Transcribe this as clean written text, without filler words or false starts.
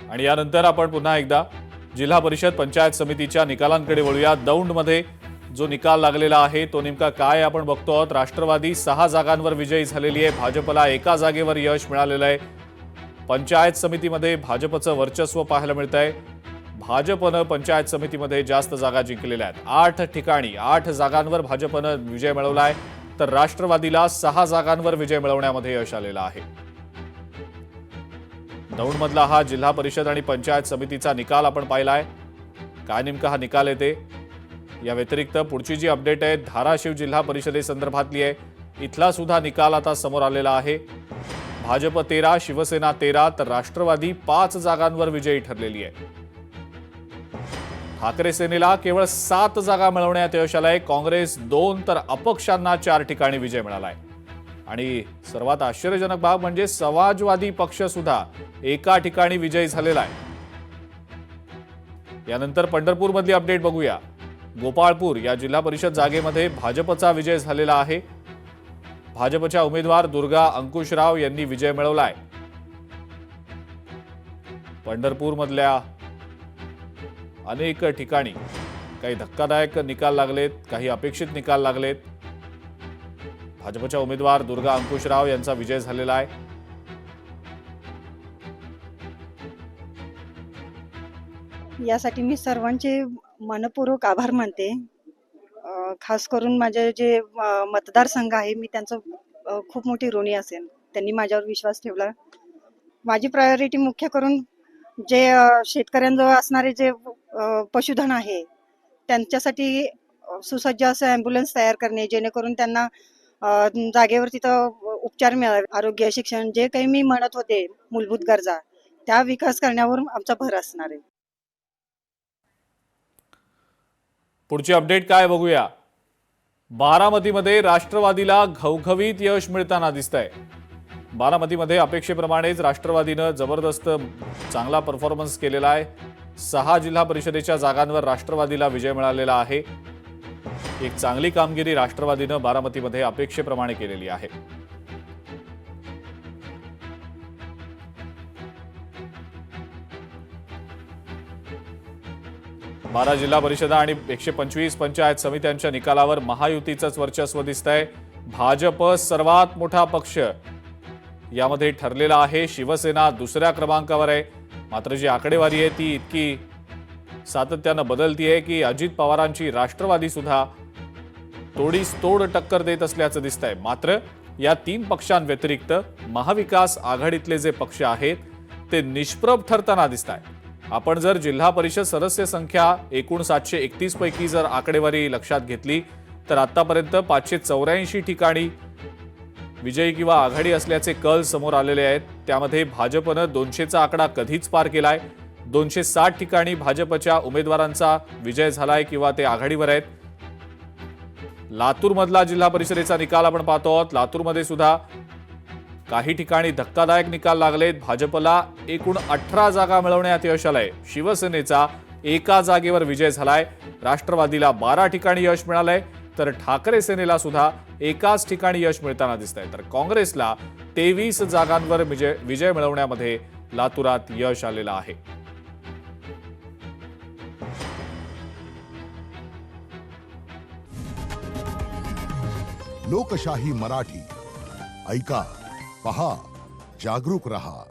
आणि यानंतर आपण पुन्हा एकदा जिल्हा परिषद पंचायत समितीच्या निकालांकडे वळूया। दौंडमध्ये जो निकाल लागलेला आहे तो नेमका काय आपण बघतो आहोत। राष्ट्रवादी 6 जागांवर विजयी झालेली आहे। भाजपला एका जागेवर यश मिळालेलं आहे। पंचायत समितीमध्ये भाजपचं वर्चस्व पाहायला मिळतंय। भाजपनं पंचायत समितीमध्ये जास्त जागा जिंकलेल्या आहेत। 8 ठिकाणी 8 जागांवर भाजपनं विजय मिळवलाय, तर राष्ट्रवादीला 6 जागांवर विजय मिळवण्यामध्ये यश आलेलं आहे। दौंडमधला हा जिल्हा परिषद आणि पंचायत समितीचा निकाल आपण पाहिलाय। काय नेमका हा निकाल येते, या व्यतिरिक्त पुढची जी अपडेट आहे धाराशिव जिल्हा परिषदेसंदर्भातली आहे। इथला सुद्धा निकाल आता समोर आलेला आहे। भाजप 13, शिवसेना 13, तर राष्ट्रवादी 5 जागांवर विजयी ठरलेली आहे। ठाकरे सेनेला केवळ 7 जागा मिळवण्यात यश आलंय। काँग्रेस 2, तर अपक्षांना 4 ठिकाणी विजय मिळालाय। आणि सर्वात आश्चर्यजनक बाब म्हणजे समाजवादी पक्ष सुद्धा एका ठिकाणी विजयी झालेला आहे। यानंतर पंढरपूर मधली अपडेट बघूया। गोपाळपूर या जिल्हा परिषद जागेमध्ये भाजपचा विजय झालेला आहे। भाजपच्या उमेदवार दुर्गा अंकुशराव यांनी विजय मिळवलाय। पंढरपूर मधल्या अनेक ठिकाणी काही धक्कादायक निकाल लागलेत, काही अपेक्षित निकाल लागलेत। भाजपच्या उमेदवार दुर्गा अंकुशराव यांचा विजय झालेला आहे। यासाठी मी सर्वांचे मनपूर्वक आभार मानते। खास करून माझे जे मतदारसंघ आहे मी त्यांचं खूप मोठी ऋणी असेल। त्यांनी माझ्यावर विश्वास ठेवला। माझी प्रायोरिटी मुख्य करून जे शेतकऱ्यांजवळ असणारे जे पशुधन आहे त्यांच्यासाठी सुसज्ज असं ॲम्ब्युलन्स तयार करणे, जेणेकरून त्यांना जागेवर तिथं उपचार मिळावे। आरोग्य, शिक्षण जे काही मी म्हणत होते मूलभूत गरजा, त्या विकास करण्यावर आमचा भर असणार आहे। पुढची अपडेट काय बघूया। बारामतीमध्ये राष्ट्रवादीला घवघवीत यश मिळताना दिसतंय। बारामतीमध्ये अपेक्षेप्रमाणेच राष्ट्रवादीनं जबरदस्त चांगला परफॉर्मन्स केलेला आहे। 6 जिल्हा परिषदेच्या जागांवर राष्ट्रवादीला विजय मिळालेला आहे। एक चांगली कामगिरी राष्ट्रवादीनं बारामतीमध्ये अपेक्षेप्रमाणे केलेली आहे। 12 जिल्हा परिषदा आणि 125 पंचायत समित्यांच्या निकालावर महायुतीचंच वर्चस्व दिसतंय। भाजप सर्वात मोठा पक्ष यामध्ये ठरलेला आहे। शिवसेना दुसऱ्या क्रमांकावर आहे। मात्र जी आकडेवारी आहे ती इतकी सातत्यानं बदलतीये की अजित पवारांची राष्ट्रवादी सुद्धा तोडीस-तोड टक्कर देत असल्याचं दिसतंय। मात्र या 3 पक्षांव्यतिरिक्त महाविकास आघाडीतले जे पक्ष आहेत ते निष्प्रभ ठरताना दिसतायत। आपण जर जिल्हा परिषद सदस्य संख्या एकूण 731 पैकी जर आकडेवारी लक्षात घेतली तर आतापर्यंत 584 ठिकाणी विजयी किंवा आघाडी असल्याचे कल समोर आलेले आहेत। त्यामध्ये भाजपनं 200चा आकडा कधीच पार केलाय। 260 ठिकाणी भाजपच्या उमेदवारांचा विजय झालाय किंवा ते आघाडीवर आहेत। लातूरमधला जिल्हा परिषदेचा निकाल आपण पाहतो आहोत। लातूरमध्ये सुद्धा काही ठिकाणी धक्कादायक निकाल लागलेत। भाजपला एकूण 18 जागा मिळवण्यात यश आलंय। शिवसेनेचा एका जागेवर विजय झालाय। राष्ट्रवादीला 12 ठिकाणी यश मिळालंय, तर ठाकरे सेनेला सुद्धा एकाच ठिकाणी यश मिळताना दिसतंय। तर काँग्रेसला 23 जागांवर विजय मिळवण्यामध्ये लातूरात यश आलेलं आहे। लोकशाही मराठी ऐका, पहा, जागरूक रहा।